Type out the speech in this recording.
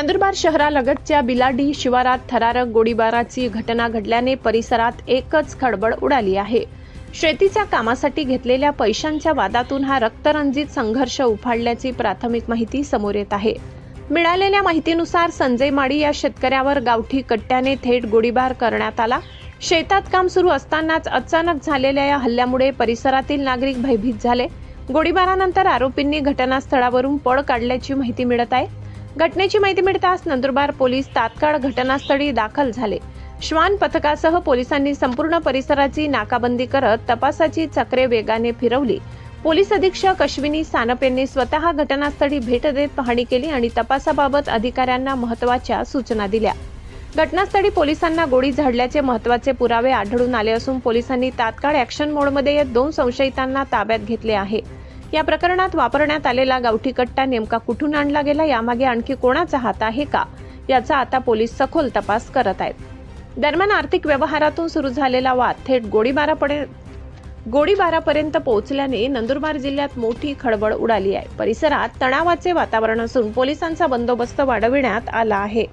नंदुरबार शहरालगतच्या बिलाडी शिवारात थरारक गोळीबाराची घटना घडल्याने परिसरात एकच खळबळ उडाली आहे। शेतीच्या कामासाठी घेतलेल्या पैशांच्या वादातून हा रक्तरंजित संघर्ष उफाळल्याची प्राथमिक माहिती समोर येत आहे। मिळालेल्या माहितीनुसार संजय माडी या शेतकऱ्यावर गावठी कट्ट्याने थेट गोळीबार करण्यात आला। शेतात काम सुरू असतानाच अचानक झालेल्या या हल्ल्यामुळे परिसरातील नागरिक भयभीत झाले। गोळीबारानंतर आरोपींनी घटनास्थळावरून पळ काढल्याची माहिती मिळत आहे। घटनेची माहिती मिळताच नंदुरबार पोलीस तात्काळ घटनास्थळी दाखल झाले। श्वान पथकासह पोलिसांनी संपूर्ण परिसराची नाकाबंदी करत तपासाची चक्रे वेगाने फिरवली। पोलीस अधीक्षक अश्विनी सानप यांनी स्वतः घटनास्थळी भेट देत पाहणी केली आणि तपासाबाबत अधिकाऱ्यांना महत्त्वाच्या सूचना दिल्या। घटनास्थळी पोलिसांना गोळी झाडल्याचे महत्त्वाचे पुरावे आढळून आले असून पोलिसांनी तात्काळ ॲक्शन मोडमध्ये येत 2 संशयितांना ताब्यात घेतले आहे। या प्रकरणात वापरण्यात आलेला गावठी कट्टा नेमका कुठून आणला गेला, यामागे आणखी कोणाचा हात आहे का, याचा आता पोलीस सखोल तपास करत आहेत। दरम्यान आर्थिक व्यवहारातून सुरू झालेला वाद थेट गोळीबारापर्यंत पोहोचल्याने नंदुरबार जिल्ह्यात मोठी खळबळ उडाली आहे। परिसरात तणावाचे वातावरण असून पोलिसांचा बंदोबस्त वाढविण्यात आला आहे।